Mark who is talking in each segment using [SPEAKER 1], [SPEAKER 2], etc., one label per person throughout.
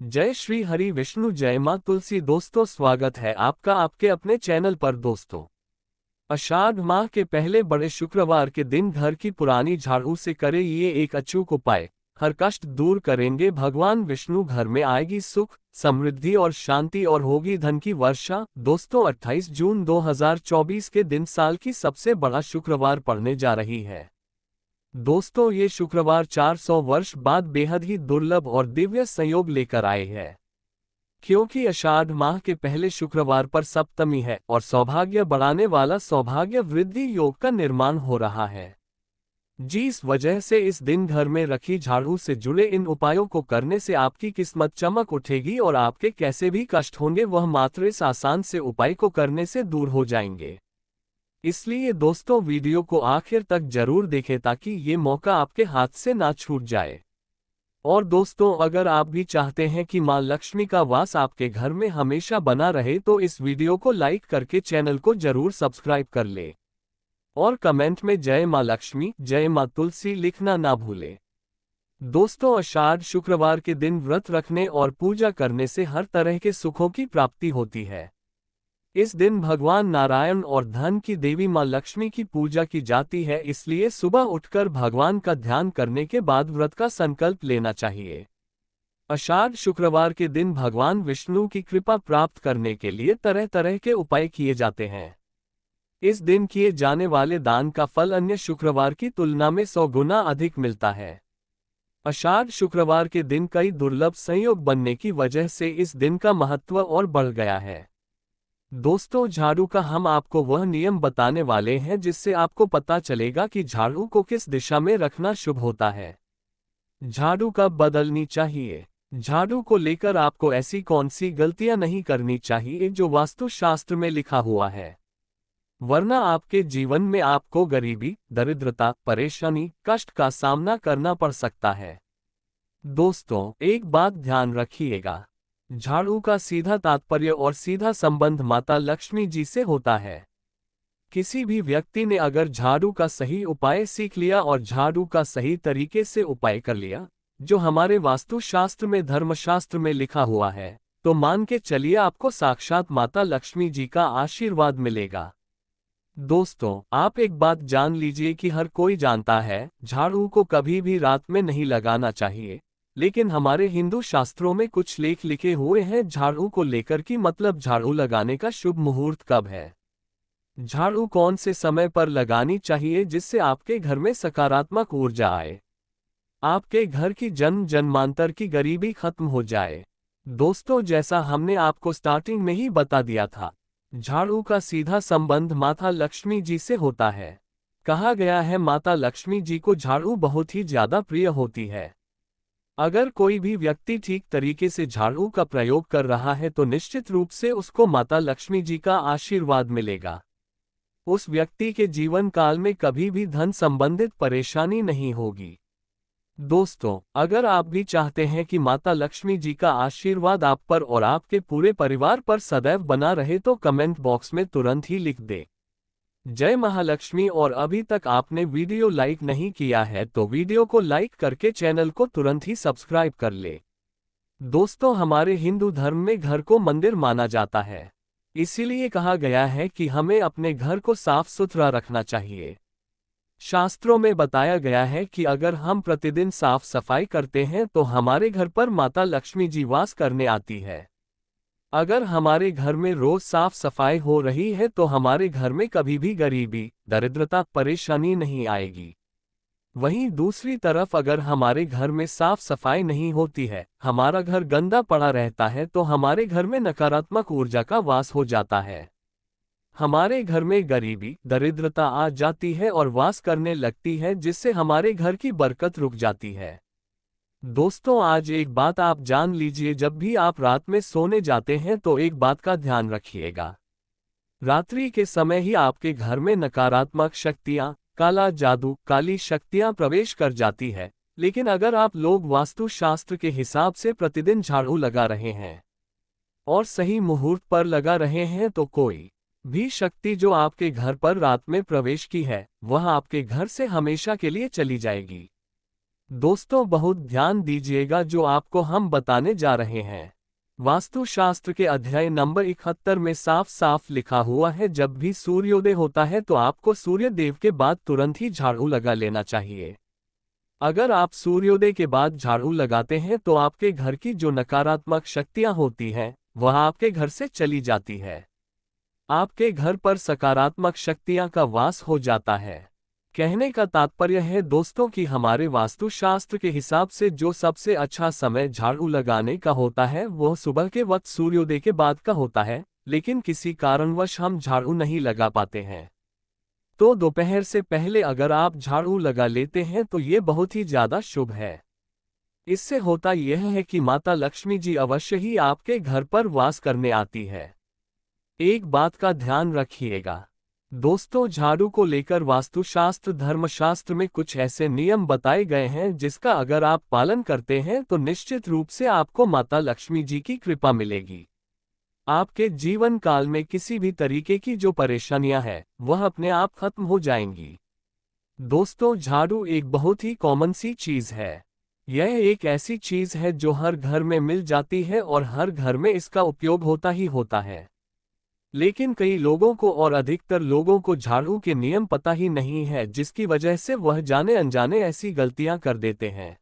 [SPEAKER 1] जय श्री हरि विष्णु जय मां तुलसी। दोस्तों, स्वागत है आपका आपके अपने चैनल पर। दोस्तों, आषाढ़ माह के पहले बड़े शुक्रवार के दिन घर की पुरानी झाड़ू से करे ये एक अचूक उपाय हर कष्ट दूर करेंगे। भगवान विष्णु घर में आएगी सुख, समृद्धि और शांति और होगी धन की वर्षा। दोस्तों, 28 जून 2024 के दिन साल की सबसे बड़ा शुक्रवार पड़ने जा रही है। दोस्तों, ये शुक्रवार 400 वर्ष बाद बेहद ही दुर्लभ और दिव्य संयोग लेकर आए हैं, क्योंकि आषाढ़ माह के पहले शुक्रवार पर सप्तमी है और सौभाग्य बढ़ाने वाला सौभाग्य वृद्धि योग का निर्माण हो रहा है। जिस वजह से इस दिन घर में रखी झाड़ू से जुड़े इन उपायों को करने से आपकी किस्मत चमक उठेगी और आपके कैसे भी कष्ट होंगे वह मात्र इस आसान से उपाय को करने से दूर हो जाएंगे। इसलिए दोस्तों, वीडियो को आखिर तक जरूर देखें ताकि ये मौका आपके हाथ से ना छूट जाए। और दोस्तों, अगर आप भी चाहते हैं कि मां लक्ष्मी का वास आपके घर में हमेशा बना रहे तो इस वीडियो को लाइक करके चैनल को जरूर सब्सक्राइब कर ले और कमेंट में जय मां लक्ष्मी जय मां तुलसी लिखना ना भूले। दोस्तों, आषाढ़ शुक्रवार के दिन व्रत रखने और पूजा करने से हर तरह के सुखों की प्राप्ति होती है। इस दिन भगवान नारायण और धन की देवी मां लक्ष्मी की पूजा की जाती है, इसलिए सुबह उठकर भगवान का ध्यान करने के बाद व्रत का संकल्प लेना चाहिए। आषाढ़ शुक्रवार के दिन भगवान विष्णु की कृपा प्राप्त करने के लिए तरह तरह के उपाय किए जाते हैं। इस दिन किए जाने वाले दान का फल अन्य शुक्रवार की तुलना में 100 गुना अधिक मिलता है। आषाढ़ शुक्रवार के दिन कई दुर्लभ संयोग बनने की वजह से इस दिन का महत्व और बढ़ गया है। दोस्तों, झाड़ू का हम आपको वह नियम बताने वाले हैं जिससे आपको पता चलेगा कि झाड़ू को किस दिशा में रखना शुभ होता है। झाड़ू कब बदलनी चाहिए। झाड़ू को लेकर आपको ऐसी कौन सी गलतियां नहीं करनी चाहिए जो वास्तुशास्त्र में लिखा हुआ है, वरना आपके जीवन में आपको गरीबी, दरिद्रता, परेशानी, कष्ट का सामना करना पड़ सकता है। दोस्तों, एक बात ध्यान रखिएगा, झाड़ू का सीधा तात्पर्य और सीधा संबंध माता लक्ष्मी जी से होता है। किसी भी व्यक्ति ने अगर झाड़ू का सही उपाय सीख लिया और झाड़ू का सही तरीके से उपाय कर लिया, जो हमारे वास्तुशास्त्र में धर्मशास्त्र में लिखा हुआ है, तो मान के चलिए आपको साक्षात माता लक्ष्मी जी का आशीर्वाद मिलेगा। दोस्तों, आप एक बात जान लीजिए कि हर कोई जानता है झाड़ू को कभी भी रात में नहीं लगाना चाहिए, लेकिन हमारे हिंदू शास्त्रों में कुछ लेख लिखे हुए हैं झाड़ू को लेकर कि मतलब झाड़ू लगाने का शुभ मुहूर्त कब है, झाड़ू कौन से समय पर लगानी चाहिए जिससे आपके घर में सकारात्मक ऊर्जा आए, आपके घर की जन्म जन्मांतर की गरीबी खत्म हो जाए। दोस्तों, जैसा हमने आपको स्टार्टिंग में ही बता दिया था, झाड़ू का सीधा संबंध माता लक्ष्मी जी से होता है। कहा गया है माता लक्ष्मी जी को झाड़ू बहुत ही ज्यादा प्रिय होती है। अगर कोई भी व्यक्ति ठीक तरीके से झाड़ू का प्रयोग कर रहा है तो निश्चित रूप से उसको माता लक्ष्मी जी का आशीर्वाद मिलेगा। उस व्यक्ति के जीवन काल में कभी भी धन संबंधित परेशानी नहीं होगी। दोस्तों, अगर आप भी चाहते हैं कि माता लक्ष्मी जी का आशीर्वाद आप पर और आपके पूरे परिवार पर सदैव बना रहे तो कमेंट बॉक्स में तुरंत ही लिख दे जय महालक्ष्मी। और अभी तक आपने वीडियो लाइक नहीं किया है तो वीडियो को लाइक करके चैनल को तुरंत ही सब्सक्राइब कर ले। दोस्तों, हमारे हिंदू धर्म में घर को मंदिर माना जाता है, इसीलिए कहा गया है कि हमें अपने घर को साफ सुथरा रखना चाहिए। शास्त्रों में बताया गया है कि अगर हम प्रतिदिन साफ सफाई करते हैं तो हमारे घर पर माता लक्ष्मी जी वास करने आती है। अगर हमारे घर में रोज साफ सफाई हो रही है तो हमारे घर में कभी भी गरीबी, दरिद्रता, परेशानी नहीं आएगी। वहीं दूसरी तरफ अगर हमारे घर में साफ सफाई नहीं होती है, हमारा घर गंदा पड़ा रहता है तो हमारे घर में नकारात्मक ऊर्जा का वास हो जाता है। हमारे घर में गरीबी, दरिद्रता आ जाती है और वास करने लगती है, जिससे हमारे घर की बरकत रुक जाती है। दोस्तों, आज एक बात आप जान लीजिए, जब भी आप रात में सोने जाते हैं तो एक बात का ध्यान रखिएगा, रात्रि के समय ही आपके घर में नकारात्मक शक्तियां, काला जादू, काली शक्तियां प्रवेश कर जाती है। लेकिन अगर आप लोग वास्तुशास्त्र के हिसाब से प्रतिदिन झाड़ू लगा रहे हैं और सही मुहूर्त पर लगा रहे हैं तो कोई भी शक्ति जो आपके घर पर रात में प्रवेश की है वह आपके घर से हमेशा के लिए चली जाएगी। दोस्तों बहुत ध्यान दीजिएगा जो आपको हम बताने जा रहे हैं। वास्तुशास्त्र के अध्याय नंबर 71 में साफ साफ लिखा हुआ है, जब भी सूर्योदय होता है तो आपको सूर्य देव के बाद तुरंत ही झाड़ू लगा लेना चाहिए। अगर आप सूर्योदय के बाद झाड़ू लगाते हैं तो आपके घर की जो नकारात्मक शक्तियां होती हैं वह आपके घर से चली जाती है। आपके घर पर सकारात्मक शक्तियां का वास हो जाता है। कहने का तात्पर्य है दोस्तों कि हमारे वास्तुशास्त्र के हिसाब से जो सबसे अच्छा समय झाड़ू लगाने का होता है वह सुबह के वक्त सूर्योदय के बाद का होता है, लेकिन किसी कारणवश हम झाड़ू नहीं लगा पाते हैं। तो दोपहर से पहले अगर आप झाड़ू लगा लेते हैं तो ये बहुत ही ज्यादा शुभ है। इससे होता यह है कि माता लक्ष्मी जी अवश्य ही आपके घर पर वास करने आती है। एक बात का ध्यान रखिएगा दोस्तों, झाड़ू को लेकर वास्तुशास्त्र धर्मशास्त्र में कुछ ऐसे नियम बताए गए हैं जिसका अगर आप पालन करते हैं तो निश्चित रूप से आपको माता लक्ष्मी जी की कृपा मिलेगी। आपके जीवन काल में किसी भी तरीके की जो परेशानियां हैं वह अपने आप खत्म हो जाएंगी। दोस्तों झाड़ू एक बहुत ही कॉमन सी चीज है। यह एक ऐसी चीज है जो हर घर में मिल जाती है और हर घर में इसका उपयोग होता ही होता है। लेकिन कई लोगों को और अधिकतर लोगों को झाड़ू के नियम पता ही नहीं है, जिसकी वजह से वह जाने अनजाने ऐसी गलतियां कर देते हैं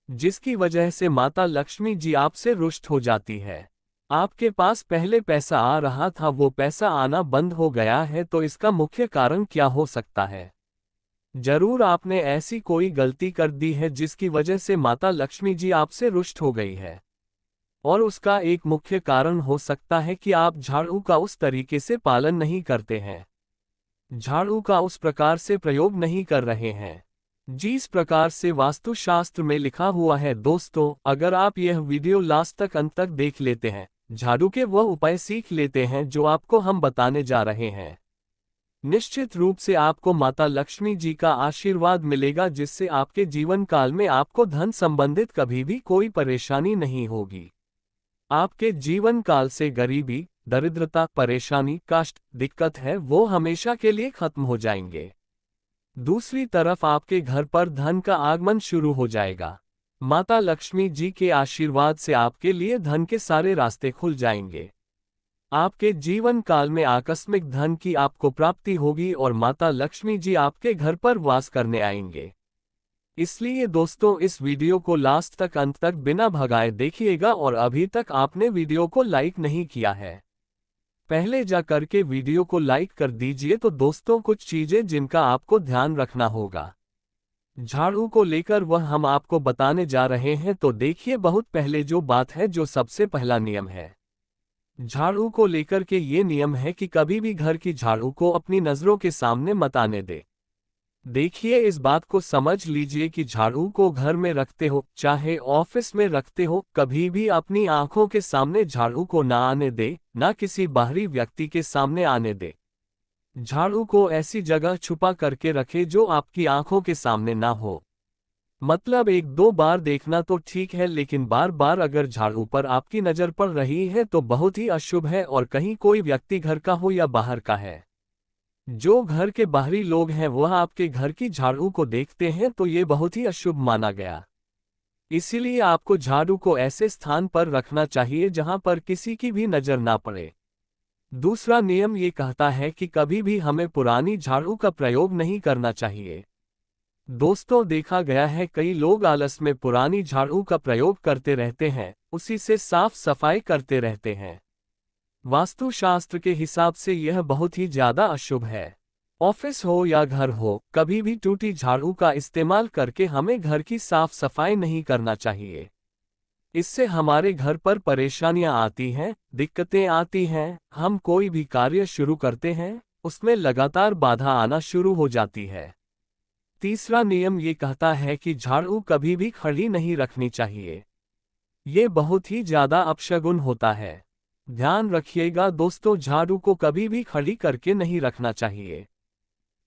[SPEAKER 1] जिसकी वजह से माता लक्ष्मी जी आपसे रुष्ट हो जाती है। आपके पास पहले पैसा आ रहा था, वो पैसा आना बंद हो गया है, तो इसका मुख्य कारण क्या हो सकता है? जरूर आपने ऐसी कोई गलती कर दी है जिसकी वजह से माता लक्ष्मी जी आपसे रुष्ट हो गई है। और उसका एक मुख्य कारण हो सकता है कि आप झाड़ू का उस तरीके से पालन नहीं करते हैं, झाड़ू का उस प्रकार से प्रयोग नहीं कर रहे हैं जिस प्रकार से वास्तुशास्त्र में लिखा हुआ है। दोस्तों अगर आप यह वीडियो लास्ट तक अंत तक देख लेते हैं, झाड़ू के वह उपाय सीख लेते हैं जो आपको हम बताने जा रहे हैं, निश्चित रूप से आपको माता लक्ष्मी जी का आशीर्वाद मिलेगा, जिससे आपके जीवन काल में आपको धन संबंधित कभी भी कोई परेशानी नहीं होगी। आपके जीवन काल से गरीबी, दरिद्रता, परेशानी, कष्ट, दिक्कत है वो हमेशा के लिए खत्म हो जाएंगे। दूसरी तरफ आपके घर पर धन का आगमन शुरू हो जाएगा। माता लक्ष्मी जी के आशीर्वाद से आपके लिए धन के सारे रास्ते खुल जाएंगे। आपके जीवन काल में आकस्मिक धन की आपको प्राप्ति होगी और माता लक्ष्मी जी आपके घर पर वास करने आएंगे। इसलिए दोस्तों इस वीडियो को लास्ट तक अंत तक बिना भगाए देखिएगा, और अभी तक आपने वीडियो को लाइक नहीं किया है पहले जा करके वीडियो को लाइक कर दीजिए। तो दोस्तों कुछ चीजें जिनका आपको ध्यान रखना होगा झाड़ू को लेकर वह हम आपको बताने जा रहे हैं। तो देखिए, बहुत पहले जो बात है, जो सबसे पहला नियम है झाड़ू को लेकर के ये नियम है कि कभी भी घर की झाड़ू को अपनी नजरों के सामने मत आने दे। देखिए इस बात को समझ लीजिए कि झाड़ू को घर में रखते हो चाहे ऑफिस में रखते हो, कभी भी अपनी आंखों के सामने झाड़ू को ना आने दे, ना किसी बाहरी व्यक्ति के सामने आने दे। झाड़ू को ऐसी जगह छुपा करके रखे जो आपकी आंखों के सामने ना हो। मतलब एक दो बार देखना तो ठीक है, लेकिन बार बार अगर झाड़ू पर आपकी नजर पड़ रही है तो बहुत ही अशुभ है, और कहीं कोई व्यक्ति घर का हो या बाहर का है, जो घर के बाहरी लोग हैं वह आपके घर की झाड़ू को देखते हैं तो ये बहुत ही अशुभ माना गया। इसीलिए आपको झाड़ू को ऐसे स्थान पर रखना चाहिए जहां पर किसी की भी नजर ना पड़े। दूसरा नियम ये कहता है कि कभी भी हमें पुरानी झाड़ू का प्रयोग नहीं करना चाहिए। दोस्तों देखा गया है कई लोग आलस में पुरानी झाड़ू का प्रयोग करते रहते हैं, उसी से साफ सफाई करते रहते हैं। वास्तुशास्त्र के हिसाब से यह बहुत ही ज्यादा अशुभ है। ऑफिस हो या घर हो, कभी भी टूटी झाड़ू का इस्तेमाल करके हमें घर की साफ सफाई नहीं करना चाहिए। इससे हमारे घर पर परेशानियां आती हैं, दिक्कतें आती हैं। हम कोई भी कार्य शुरू करते हैं उसमें लगातार बाधा आना शुरू हो जाती है। तीसरा नियम ये कहता है कि झाड़ू कभी भी खड़ी नहीं रखनी चाहिए। ये बहुत ही ज्यादा अपशगुन होता है। ध्यान रखिएगा दोस्तों, झाड़ू को कभी भी खड़ी करके नहीं रखना चाहिए।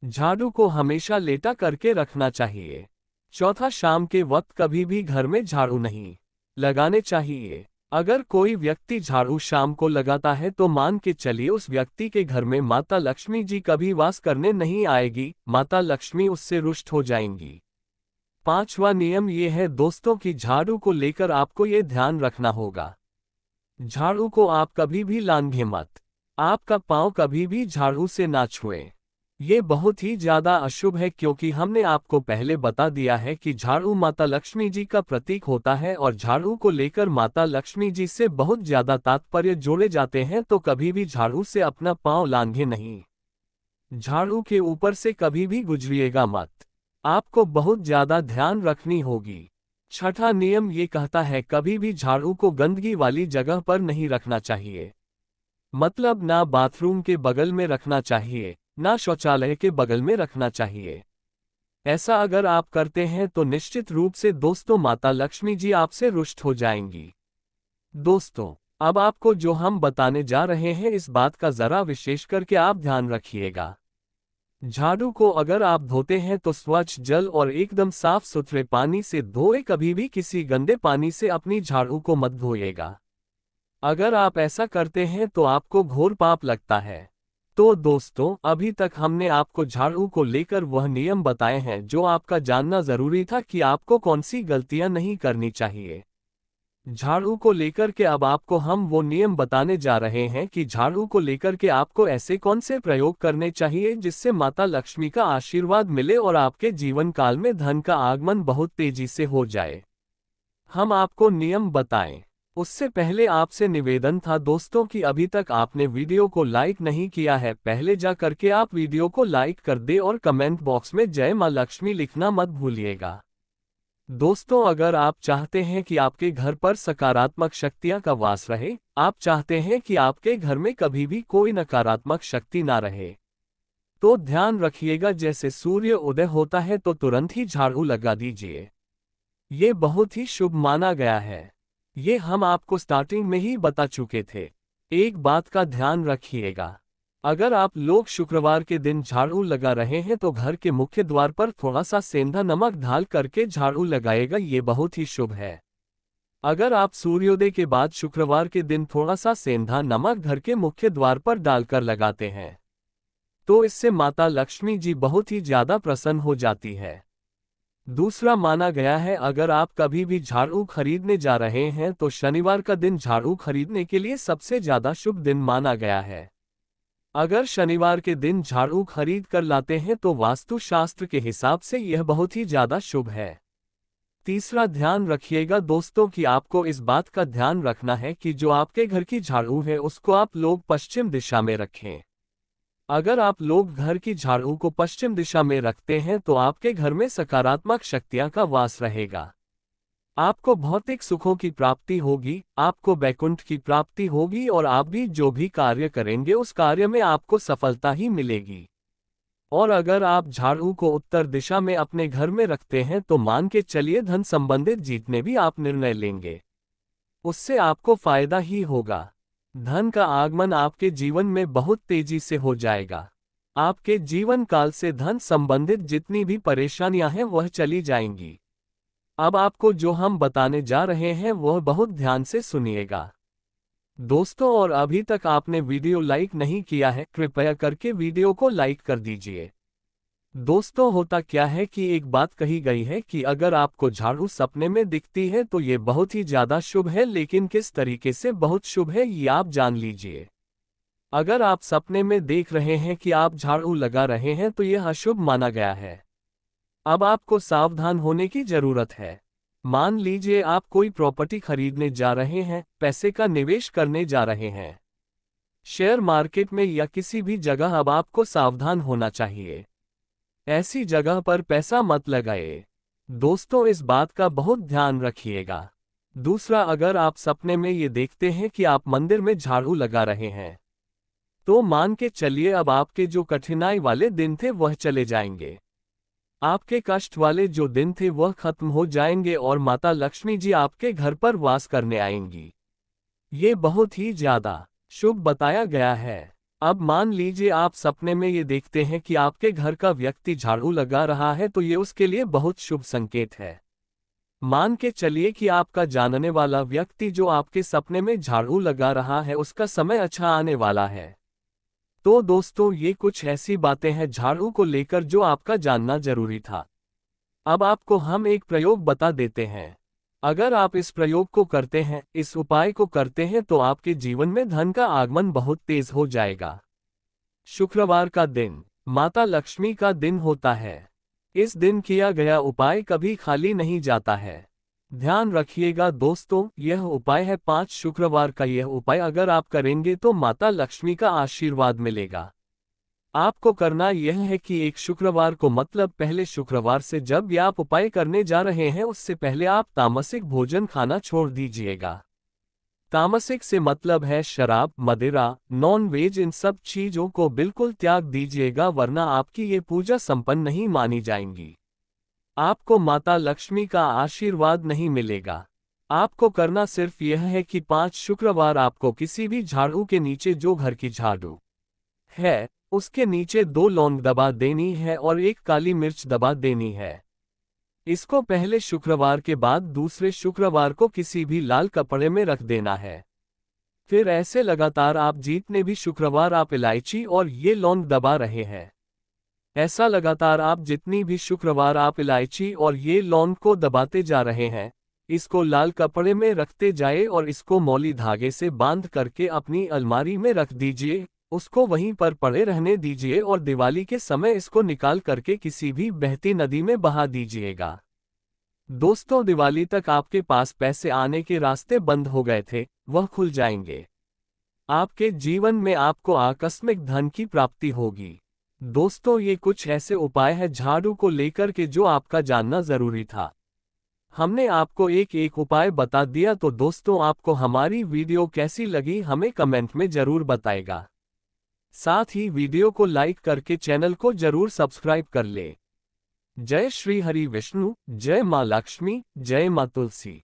[SPEAKER 1] झाड़ू को हमेशा लेटा करके रखना चाहिए। चौथा, शाम के वक्त कभी भी घर में झाड़ू नहीं लगाने चाहिए। अगर कोई व्यक्ति झाड़ू शाम को लगाता है तो मान के चलिए उस व्यक्ति के घर में माता लक्ष्मी जी कभी वास करने नहीं आएगी, माता लक्ष्मी उससे रुष्ट हो जाएंगी। पांचवा नियम ये है दोस्तों कि झाड़ू को लेकर आपको ये ध्यान रखना होगा। झाड़ू को आप कभी भी लांघे मत। आपका पांव कभी भी झाड़ू से ना छुए। ये बहुत ही ज्यादा अशुभ है क्योंकि हमने आपको पहले बता दिया है कि झाड़ू माता लक्ष्मी जी का प्रतीक होता है और झाड़ू को लेकर माता लक्ष्मी जी से बहुत ज्यादा तात्पर्य जोड़े जाते हैं, तो कभी भी झाड़ू से अपना पांव लांघे नहीं। झाड़ू के ऊपर से कभी भी गुजरिएगा मत। आपको बहुत ज्यादा ध्यान रखनी होगी। छठा नियम ये कहता है कभी भी झाड़ू को गंदगी वाली जगह पर नहीं रखना चाहिए। मतलब ना बाथरूम के बगल में रखना चाहिए, ना शौचालय के बगल में रखना चाहिए। ऐसा अगर आप करते हैं तो निश्चित रूप से दोस्तों माता लक्ष्मी जी आपसे रुष्ट हो जाएंगी। दोस्तों, अब आपको जो हम बताने जा रहे हैं इस बात का जरा विशेष करके आप ध्यान रखिएगा। झाड़ू को अगर आप धोते हैं तो स्वच्छ जल और एकदम साफ सुथरे पानी से धोए, कभी भी किसी गंदे पानी से अपनी झाड़ू को मत धोइएगा। अगर आप ऐसा करते हैं तो आपको घोर पाप लगता है। तो दोस्तों, अभी तक हमने आपको झाड़ू को लेकर वह नियम बताए हैं जो आपका जानना जरूरी था कि आपको कौन सी गलतियां नहीं करनी चाहिए। झाड़ू को लेकर के अब आपको हम वो नियम बताने जा रहे हैं कि झाड़ू को लेकर के आपको ऐसे कौन से प्रयोग करने चाहिए जिससे माता लक्ष्मी का आशीर्वाद मिले और आपके जीवन काल में धन का आगमन बहुत तेजी से हो जाए। हम आपको नियम बताएं उससे पहले आपसे निवेदन था दोस्तों कि अभी तक आपने वीडियो को लाइक नहीं किया है, पहले जा करके आप वीडियो को लाइक कर दे और कमेंट बॉक्स में जय मां लक्ष्मी लिखना मत भूलिएगा। दोस्तों, अगर आप चाहते हैं कि आपके घर पर सकारात्मक शक्तियां का वास रहे, आप चाहते हैं कि आपके घर में कभी भी कोई नकारात्मक शक्ति ना रहे, तो ध्यान रखिएगा जैसे सूर्य उदय होता है तो तुरंत ही झाड़ू लगा दीजिए। ये बहुत ही शुभ माना गया है। ये हम आपको स्टार्टिंग में ही बता चुके थे। एक बात का ध्यान रखिएगा, अगर आप लोग शुक्रवार के दिन झाड़ू लगा रहे हैं तो घर के मुख्य द्वार पर थोड़ा सा सेंधा नमक डाल करके झाड़ू लगाएगा, ये बहुत ही शुभ है। अगर आप सूर्योदय के बाद शुक्रवार के दिन थोड़ा सा सेंधा नमक घर के मुख्य द्वार पर डालकर लगाते हैं तो इससे माता लक्ष्मी जी बहुत ही ज्यादा प्रसन्न हो जाती है। दूसरा माना गया है, अगर आप कभी भी झाड़ू खरीदने जा रहे हैं तो शनिवार का दिन झाड़ू खरीदने के लिए सबसे ज्यादा शुभ दिन माना गया है। अगर शनिवार के दिन झाड़ू खरीद कर लाते हैं तो वास्तु शास्त्र के हिसाब से यह बहुत ही ज्यादा शुभ है। तीसरा ध्यान रखिएगा दोस्तों कि आपको इस बात का ध्यान रखना है कि जो आपके घर की झाड़ू है उसको आप लोग पश्चिम दिशा में रखें। अगर आप लोग घर की झाड़ू को पश्चिम दिशा में रखते हैं तो आपके घर में सकारात्मक शक्तियां का वास रहेगा। आपको भौतिक सुखों की प्राप्ति होगी, आपको वैकुंठ की प्राप्ति होगी और आप भी जो भी कार्य करेंगे उस कार्य में आपको सफलता ही मिलेगी। और अगर आप झाड़ू को उत्तर दिशा में अपने घर में रखते हैं तो मान के चलिए धन संबंधित जितने भी आप निर्णय लेंगे उससे आपको फायदा ही होगा। धन का आगमन आपके जीवन में बहुत तेजी से हो जाएगा। आपके जीवन काल से धन संबंधित जितनी भी परेशानियां हैं वह चली जाएंगी। अब आपको जो हम बताने जा रहे हैं वह बहुत ध्यान से सुनिएगा दोस्तों, और अभी तक आपने वीडियो लाइक नहीं किया है कृपया करके वीडियो को लाइक कर दीजिए। दोस्तों, होता क्या है कि एक बात कही गई है कि अगर आपको झाड़ू सपने में दिखती है तो ये बहुत ही ज्यादा शुभ है, लेकिन किस तरीके से बहुत शुभ है ये आप जान लीजिए। अगर आप सपने में देख रहे हैं कि आप झाड़ू लगा रहे हैं तो यह अशुभ माना गया है। अब आपको सावधान होने की जरूरत है। मान लीजिए आप कोई प्रॉपर्टी खरीदने जा रहे हैं, पैसे का निवेश करने जा रहे हैं शेयर मार्केट में या किसी भी जगह, अब आपको सावधान होना चाहिए। ऐसी जगह पर पैसा मत लगाए। दोस्तों, इस बात का बहुत ध्यान रखिएगा। दूसरा, अगर आप सपने में ये देखते हैं कि आप मंदिर में झाड़ू लगा रहे हैं तो मान के चलिए अब आपके जो कठिनाई वाले दिन थे वह चले जाएंगे। आपके कष्ट वाले जो दिन थे वह खत्म हो जाएंगे और माता लक्ष्मी जी आपके घर पर वास करने आएंगी। ये बहुत ही ज्यादा शुभ बताया गया है। अब मान लीजिए आप सपने में ये देखते हैं कि आपके घर का व्यक्ति झाड़ू लगा रहा है तो ये उसके लिए बहुत शुभ संकेत है। मान के चलिए कि आपका जानने वाला व्यक्ति जो आपके सपने में झाड़ू लगा रहा है उसका समय अच्छा आने वाला है। तो दोस्तों, ये कुछ ऐसी बातें हैं झाड़ू को लेकर जो आपका जानना जरूरी था। अब आपको हम एक प्रयोग बता देते हैं। अगर आप इस प्रयोग को करते हैं, इस उपाय को करते हैं, तो आपके जीवन में धन का आगमन बहुत तेज हो जाएगा। शुक्रवार का दिन माता लक्ष्मी का दिन होता है। इस दिन किया गया उपाय कभी खाली नहीं जाता है। ध्यान रखिएगा दोस्तों, यह उपाय है 5 शुक्रवार का। यह उपाय अगर आप करेंगे तो माता लक्ष्मी का आशीर्वाद मिलेगा। आपको करना यह है कि एक शुक्रवार को, मतलब पहले शुक्रवार से जब भी आप उपाय करने जा रहे हैं, उससे पहले आप तामसिक भोजन खाना छोड़ दीजिएगा। तामसिक से मतलब है शराब, मदिरा, नॉन वेज, इन सब चीजों को बिल्कुल त्याग दीजिएगा, वरना आपकी ये पूजा संपन्न नहीं मानी जाएंगी। आपको माता लक्ष्मी का आशीर्वाद नहीं मिलेगा। आपको करना सिर्फ यह है कि 5 शुक्रवार आपको किसी भी झाड़ू के नीचे, जो घर की झाड़ू है, उसके नीचे 2 लौंग दबा देनी है और 1 काली मिर्च दबा देनी है। इसको पहले शुक्रवार के बाद दूसरे शुक्रवार को किसी भी लाल कपड़े में रख देना है। फिर ऐसे लगातार आप जितने भी शुक्रवार आप इलायची और ये लौंग दबा रहे हैं, ऐसा लगातार आप जितनी भी शुक्रवार आप इलायची और ये लौंग को दबाते जा रहे हैं, इसको लाल कपड़े में रखते जाए और इसको मौली धागे से बांध करके अपनी अलमारी में रख दीजिए। उसको वहीं पर पड़े रहने दीजिए और दिवाली के समय इसको निकाल करके किसी भी बहती नदी में बहा दीजिएगा। दोस्तों, दिवाली तक आपके पास पैसे आने के रास्ते बंद हो गए थे, वह खुल जाएंगे। आपके जीवन में आपको आकस्मिक धन की प्राप्ति होगी। दोस्तों, ये कुछ ऐसे उपाय हैं झाड़ू को लेकर के जो आपका जानना जरूरी था। हमने आपको एक एक उपाय बता दिया। तो दोस्तों, आपको हमारी वीडियो कैसी लगी हमें कमेंट में जरूर बताएगा। साथ ही वीडियो को लाइक करके चैनल को जरूर सब्सक्राइब कर ले। जय श्री हरि विष्णु, जय मां लक्ष्मी, जय मां तुलसी।